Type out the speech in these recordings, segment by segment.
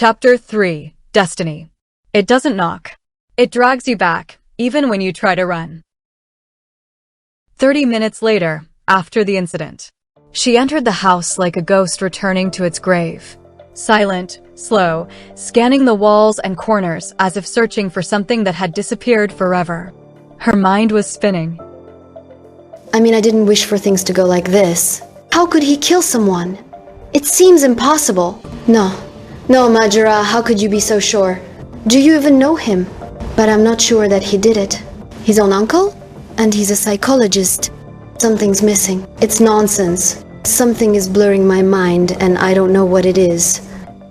Chapter 3. Destiny. It doesn't knock. It drags you back, even when you try to run. 30 minutes later, after the incident, she entered the house like a ghost returning to its grave. Silent, slow, scanning the walls and corners as if searching for something that had disappeared forever. Her mind was spinning. I didn't wish for things to go like this. How could he kill someone? It seems impossible. No, Macera, how could you be so sure? Do you even know him? But I'm not sure that he did it. His own uncle? And he's a psychologist. Something's missing. It's nonsense. Something is blurring my mind, and I don't know what it is.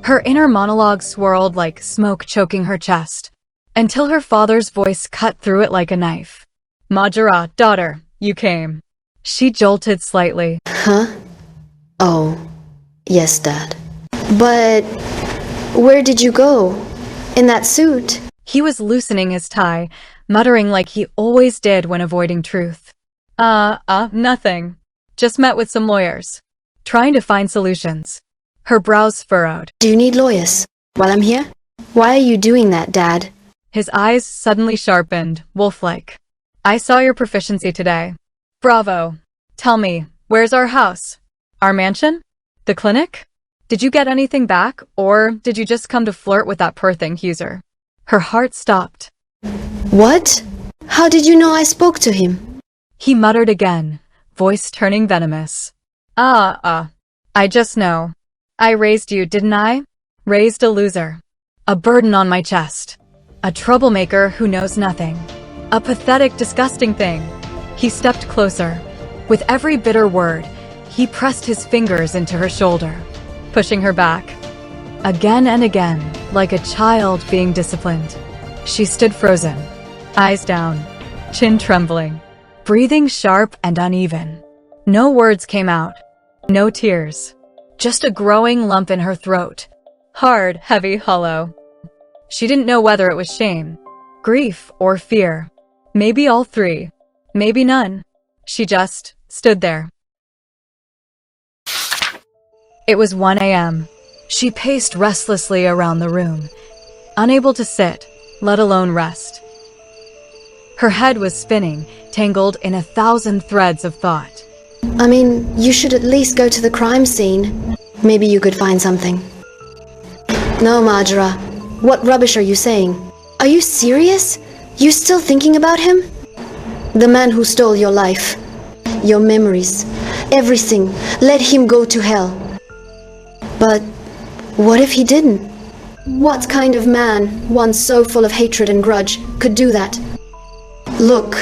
Her inner monologue swirled like smoke choking her chest, until her father's voice cut through it like a knife. Macera, daughter, you came. She jolted slightly. Huh? Oh, yes, Dad. But where did you go? In that suit? He was loosening his tie, muttering like he always did when avoiding truth. Nothing. Just met with some lawyers. Trying to find solutions. Her brows furrowed. Do you need lawyers while I'm here? Why are you doing that, Dad? His eyes suddenly sharpened, wolf-like. I saw your proficiency today. Bravo. Tell me, where's our house? Our mansion? The clinic? Did you get anything back, or did you just come to flirt with that poor thing, Huser? Her heart stopped. What? How did you know I spoke to him? He muttered again, voice turning venomous. I just know. I raised you, didn't I? Raised a loser. A burden on my chest. A troublemaker who knows nothing. A pathetic, disgusting thing. He stepped closer. With every bitter word, he pressed his fingers into her shoulder, pushing her back. Again and again, like a child being disciplined. She stood frozen, eyes down, chin trembling, breathing sharp and uneven. No words came out, no tears, just a growing lump in her throat, hard, heavy, hollow. She didn't know whether it was shame, grief, or fear. Maybe all three, maybe none. She just stood there. It was 1 a.m. She paced restlessly around the room, unable to sit, let alone rest. Her head was spinning, tangled in 1,000 threads of thought. You should at least go to the crime scene. Maybe you could find something. No, Macera. What rubbish are you saying? Are you serious? You still thinking about him? The man who stole your life. Your memories. Everything. Let him go to hell. But what if he didn't? What kind of man, one so full of hatred and grudge, could do that? Look,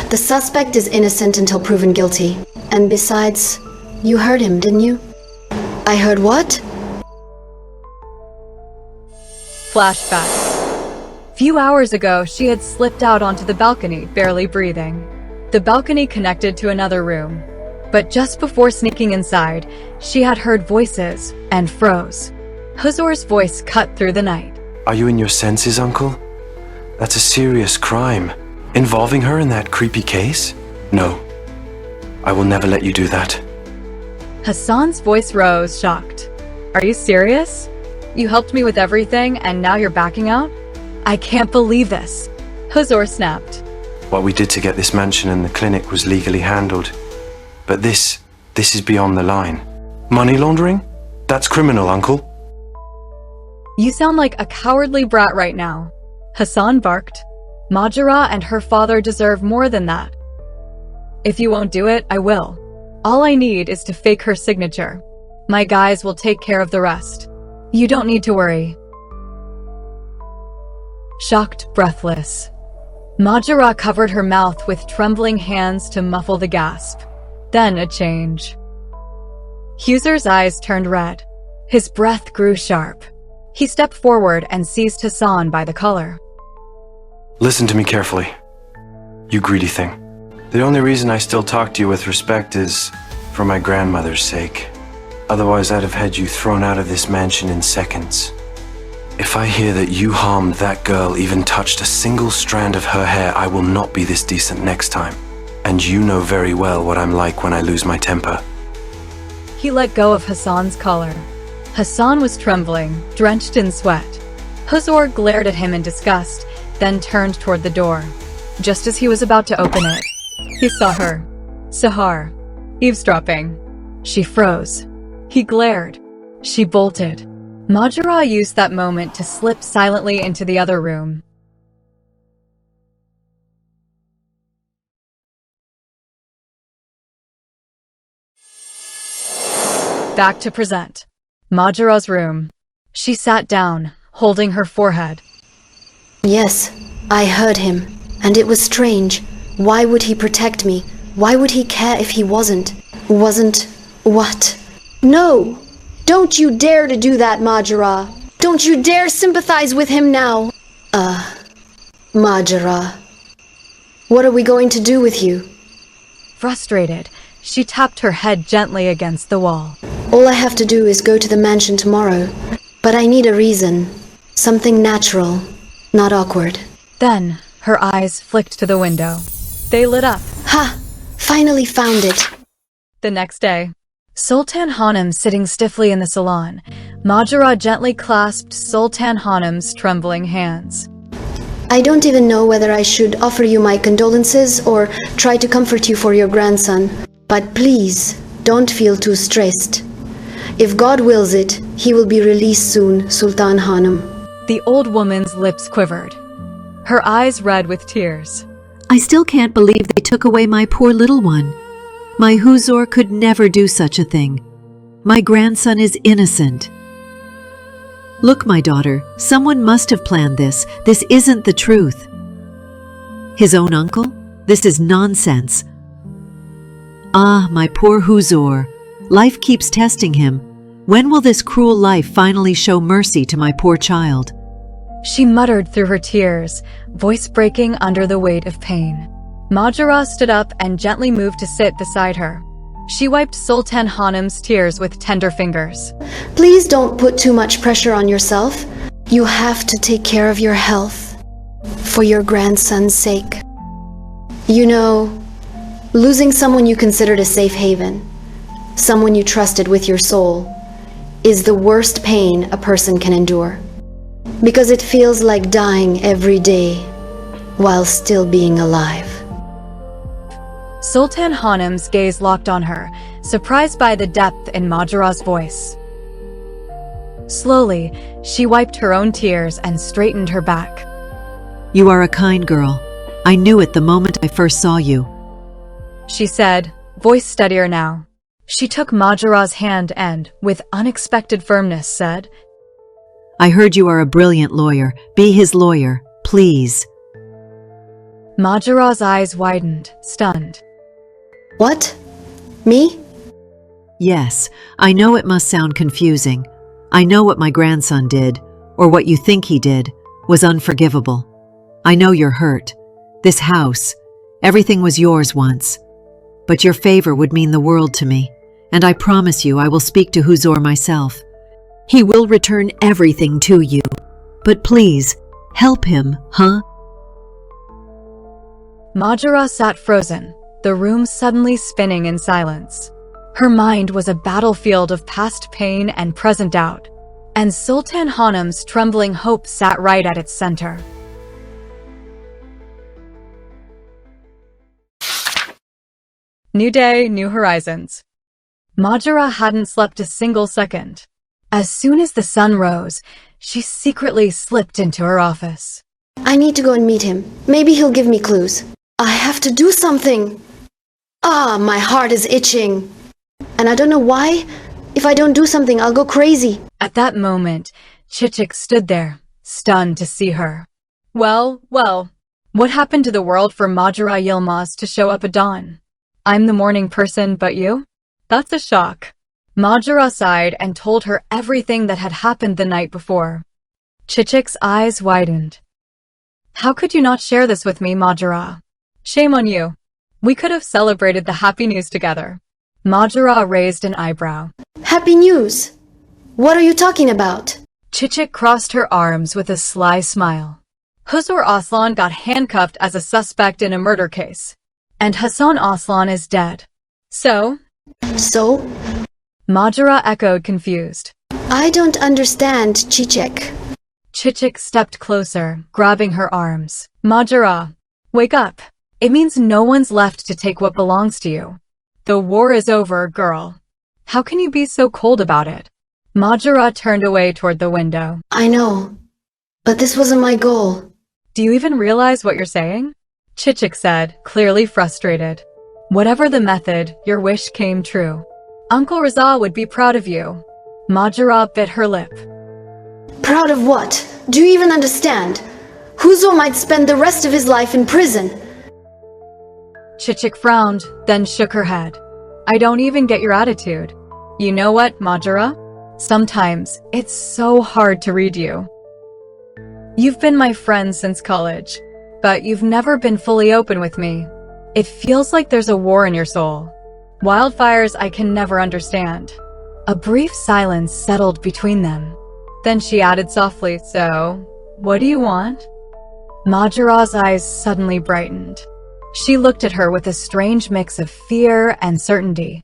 the suspect is innocent until proven guilty. And besides, you heard him, didn't you? I heard what? Flashback. Few hours ago, she had slipped out onto the balcony, barely breathing. The balcony connected to another room. But just before sneaking inside, she had heard voices and froze. Huzur's voice cut through the night. Are you in your senses, Uncle? That's a serious crime. Involving her in that creepy case? No. I will never let you do that. Hassan's voice rose, shocked. Are you serious? You helped me with everything, and now you're backing out? I can't believe this. Huzur snapped. What we did to get this mansion and the clinic was legally handled. But this is beyond the line. Money laundering? That's criminal, Uncle. You sound like a cowardly brat right now. Hassan barked. Macera and her father deserve more than that. If you won't do it, I will. All I need is to fake her signature. My guys will take care of the rest. You don't need to worry. Shocked, breathless, Macera covered her mouth with trembling hands to muffle the gasp. Then a change. Huzur's eyes turned red. His breath grew sharp. He stepped forward and seized Hassan by the collar. Listen to me carefully. You greedy thing. The only reason I still talk to you with respect is for my grandmother's sake. Otherwise, I'd have had you thrown out of this mansion in seconds. If I hear that you harmed that girl, even touched a single strand of her hair, I will not be this decent next time. And you know very well what I'm like when I lose my temper. He let go of Hassan's collar. Hassan was trembling, drenched in sweat. Huzur glared at him in disgust, then turned toward the door. Just as he was about to open it, he saw her. Sahar. Eavesdropping. She froze. He glared. She bolted. Macera used that moment to slip silently into the other room. Back to present. Macera's room. She sat down, holding her forehead. Yes, I heard him, and it was strange. Why would he protect me? Why would he care if he wasn't? Wasn't what? No! Don't you dare to do that, Macera! Don't you dare sympathize with him now! Macera. What are we going to do with you? Frustrated, she tapped her head gently against the wall. All I have to do is go to the mansion tomorrow. But I need a reason. Something natural, not awkward. Then, her eyes flicked to the window. They lit up. Ha! Finally found it. The next day, Sultan Hanım sitting stiffly in the salon, Macera gently clasped Sultan Hanım's trembling hands. I don't even know whether I should offer you my condolences or try to comfort you for your grandson. But please, don't feel too stressed. If God wills it, he will be released soon, Sultan Hanım. The old woman's lips quivered. Her eyes red with tears. I still can't believe they took away my poor little one. My Huzur could never do such a thing. My grandson is innocent. Look, my daughter, someone must have planned this. This isn't the truth. His own uncle? This is nonsense. Ah, my poor Huzur. Life keeps testing him. When will this cruel life finally show mercy to my poor child? She muttered through her tears, voice breaking under the weight of pain. Macera stood up and gently moved to sit beside her. She wiped Sultan Hanım's tears with tender fingers. Please don't put too much pressure on yourself. You have to take care of your health. For your grandson's sake. You know, losing someone you considered a safe haven, someone you trusted with your soul, is the worst pain a person can endure. Because it feels like dying every day while still being alive. Sultan Hanım's gaze locked on her, surprised by the depth in Macera's voice. Slowly, she wiped her own tears and straightened her back. You are a kind girl. I knew it the moment I first saw you. She said, voice steadier now. She took Macera's hand and, with unexpected firmness, said, I heard you are a brilliant lawyer. Be his lawyer, please. Macera's eyes widened, stunned. What? Me? Yes, I know it must sound confusing. I know what my grandson did, or what you think he did, was unforgivable. I know you're hurt. This house, everything was yours once. But your favor would mean the world to me, and I promise you I will speak to Huzur myself. He will return everything to you. But please, help him, huh? Macera sat frozen, the room suddenly spinning in silence. Her mind was a battlefield of past pain and present doubt, and Sultan Hanım's trembling hope sat right at its center. New day, new horizons. Macera hadn't slept a single second. As soon as the sun rose, she secretly slipped into her office. I need to go and meet him. Maybe he'll give me clues. I have to do something. My heart is itching. And I don't know why. If I don't do something, I'll go crazy. At that moment, Chichik stood there, stunned to see her. Well, what happened to the world for Macera Yilmaz to show up at dawn? I'm the morning person, but you? That's a shock. Macera sighed and told her everything that had happened the night before. Chichik's eyes widened. How could you not share this with me, Macera? Shame on you. We could have celebrated the happy news together. Macera raised an eyebrow. Happy news? What are you talking about? Chichik crossed her arms with a sly smile. Huzur Aslan got handcuffed as a suspect in a murder case. And Hassan Aslan is dead. So? So? Macera echoed, confused. I don't understand, Chichek. Chichik stepped closer, grabbing her arms. Macera, wake up. It means no one's left to take what belongs to you. The war is over, girl. How can you be so cold about it? Macera turned away toward the window. I know, but this wasn't my goal. Do you even realize what you're saying? Chichik said, clearly frustrated. Whatever the method, your wish came true. Uncle Raza would be proud of you. Macera bit her lip. Proud of what? Do you even understand? Huzur might spend the rest of his life in prison. Chichik frowned, then shook her head. I don't even get your attitude. You know what, Macera? Sometimes it's so hard to read you. You've been my friend since college, but you've never been fully open with me. It feels like there's a war in your soul. Wildfires I can never understand. A brief silence settled between them. Then she added softly, so, what do you want? Macera's eyes suddenly brightened. She looked at her with a strange mix of fear and certainty.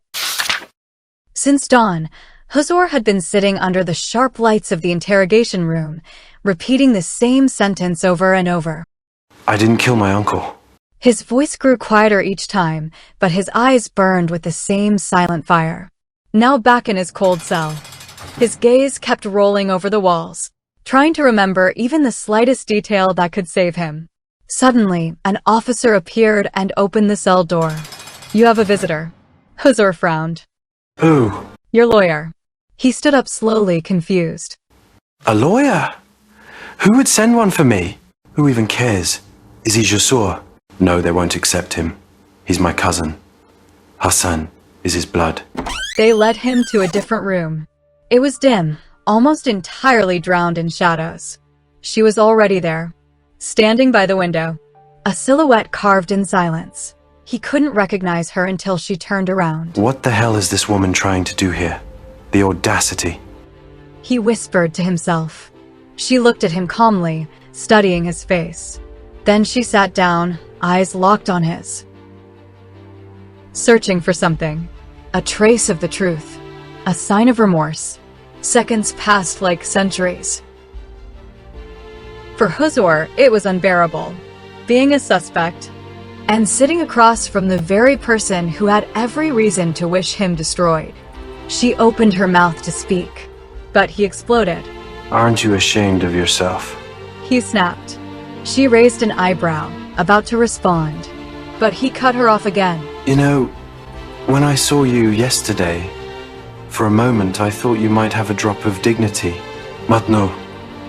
Since dawn, Huzur had been sitting under the sharp lights of the interrogation room, repeating the same sentence over and over. I didn't kill my uncle. His voice grew quieter each time, but his eyes burned with the same silent fire. Now back in his cold cell, his gaze kept rolling over the walls, trying to remember even the slightest detail that could save him. Suddenly, an officer appeared and opened the cell door. You have a visitor. Huzur frowned. Who? Your lawyer. He stood up slowly, confused. A lawyer? Who would send one for me? Who even cares? Is he Jasur? No, they won't accept him. He's my cousin. Hassan is his blood. They led him to a different room. It was dim, almost entirely drowned in shadows. She was already there, standing by the window, a silhouette carved in silence. He couldn't recognize her until she turned around. What the hell is this woman trying to do here? The audacity. He whispered to himself. She looked at him calmly, studying his face. Then she sat down, eyes locked on his. Searching for something. A trace of the truth. A sign of remorse. Seconds passed like centuries. For Huzur, it was unbearable. Being a suspect, and sitting across from the very person who had every reason to wish him destroyed. She opened her mouth to speak, but he exploded. Aren't you ashamed of yourself? He snapped. She raised an eyebrow, about to respond, but he cut her off again. You know, when I saw you yesterday, for a moment I thought you might have a drop of dignity. But no,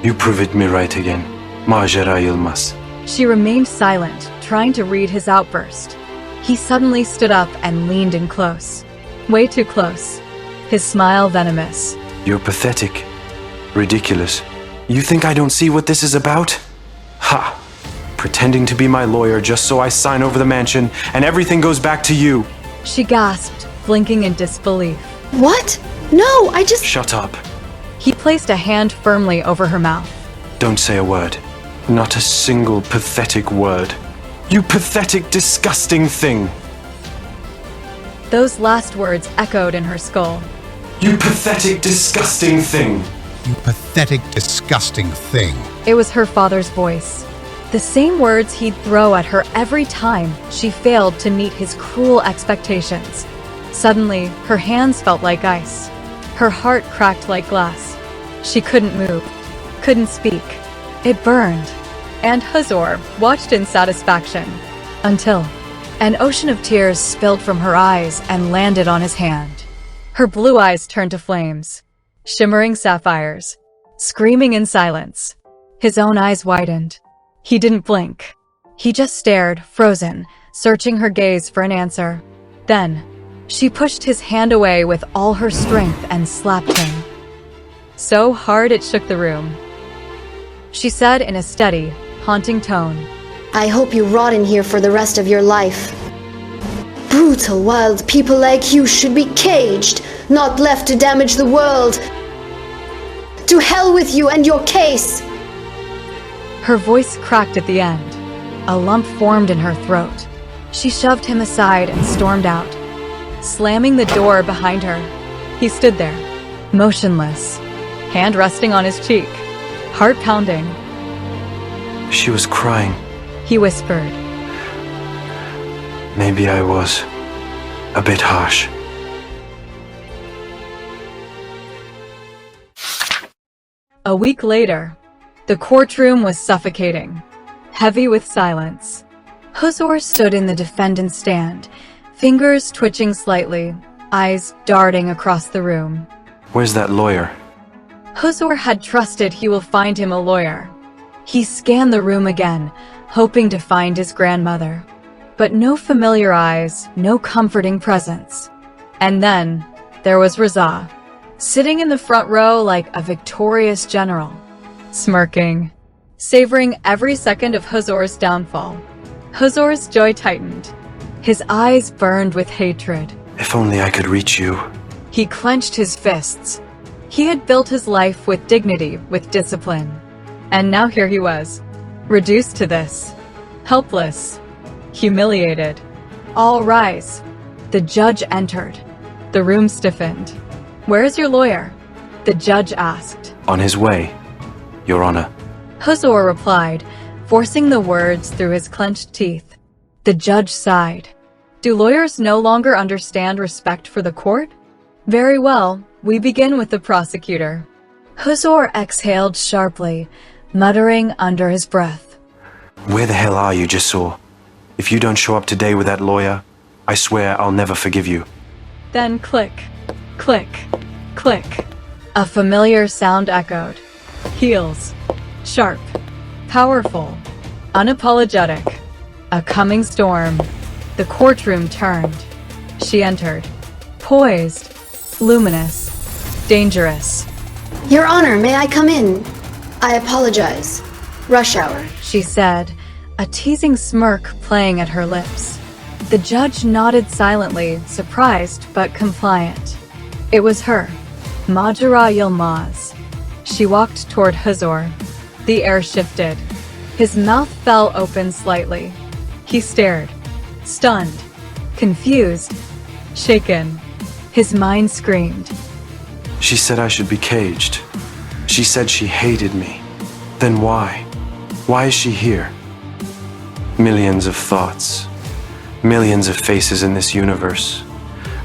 you proved me right again. Macera Yılmaz. She remained silent, trying to read his outburst. He suddenly stood up and leaned in close. Way too close. His smile venomous. You're pathetic. Ridiculous. You think I don't see what this is about? Ha! Pretending to be my lawyer just so I sign over the mansion and everything goes back to you. She gasped, blinking in disbelief. What? No, I just... Shut up. He placed a hand firmly over her mouth. Don't say a word. Not a single pathetic word. You pathetic, disgusting thing. Those last words echoed in her skull. You pathetic, disgusting thing. You pathetic, disgusting thing. It was her father's voice. The same words he'd throw at her every time she failed to meet his cruel expectations. Suddenly, her hands felt like ice. Her heart cracked like glass. She couldn't move, couldn't speak. It burned. And Huzur watched in satisfaction. Until an ocean of tears spilled from her eyes and landed on his hand. Her blue eyes turned to flames, shimmering sapphires, screaming in silence. His own eyes widened. He didn't blink. He just stared, frozen, searching her gaze for an answer. Then, she pushed his hand away with all her strength and slapped him. So hard it shook the room. She said in a steady, haunting tone, I hope you rot in here for the rest of your life. Brutal, wild people like you should be caged, not left to damage the world. To hell with you and your case! Her voice cracked at the end. A lump formed in her throat. She shoved him aside and stormed out, slamming the door behind her. He stood there, motionless, hand resting on his cheek, heart pounding. She was crying. He whispered. Maybe I was a bit harsh. A week later, the courtroom was suffocating, heavy with silence. Huzur stood in the defendant's stand, fingers twitching slightly, eyes darting across the room. Where's that lawyer? Huzur had trusted he will find him a lawyer. He scanned the room again, hoping to find his grandmother. But no familiar eyes, no comforting presence. And then there was Raza, sitting in the front row like a victorious general, smirking, savoring every second of Huzur's downfall. Huzur's joy tightened. His eyes burned with hatred. If only I could reach you. He clenched his fists. He had built his life with dignity, with discipline. And now here he was, reduced to this. Helpless. Humiliated. All rise. The judge entered. The room stiffened. Where's your lawyer? The judge asked. On his way, Your Honor. Huzur replied, forcing the words through his clenched teeth. The judge sighed. Do lawyers no longer understand respect for the court? Very well, we begin with the prosecutor. Huzur exhaled sharply, muttering under his breath. Where the hell are you, Jasur? If you don't show up today with that lawyer, I swear I'll never forgive you. Then click, click, click. A familiar sound echoed. Heels. Sharp. Powerful. Unapologetic. A coming storm. The courtroom turned. She entered. Poised. Luminous. Dangerous. Your Honor, may I come in? I apologize. Rush hour. She said, a teasing smirk playing at her lips. The judge nodded silently, surprised but compliant. It was her, Macera Yilmaz. She walked toward Huzur. The air shifted. His mouth fell open slightly. He stared, stunned, confused, shaken. His mind screamed. She said I should be caged. She said she hated me. Then why? Why is she here? Millions of thoughts, millions of faces in this universe,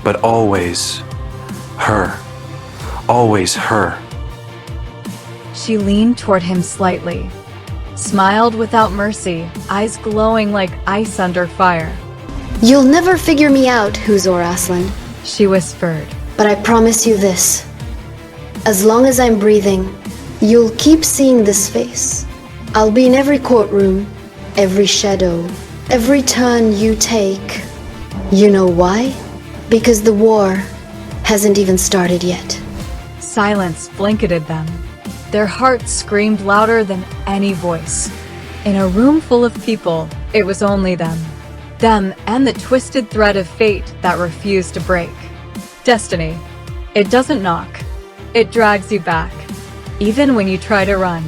but always her. Always her. She leaned toward him slightly, smiled without mercy, eyes glowing like ice under fire. You'll never figure me out, Huzur Aslan. She whispered. But I promise you this. As long as I'm breathing, you'll keep seeing this face. I'll be in every courtroom, every shadow, every turn you take. You know why? Because the war hasn't even started yet. Silence blanketed them. Their hearts screamed louder than any voice. In a room full of people, it was only them. Them and the twisted thread of fate that refused to break. Destiny. It doesn't knock. It drags you back. Even when you try to run.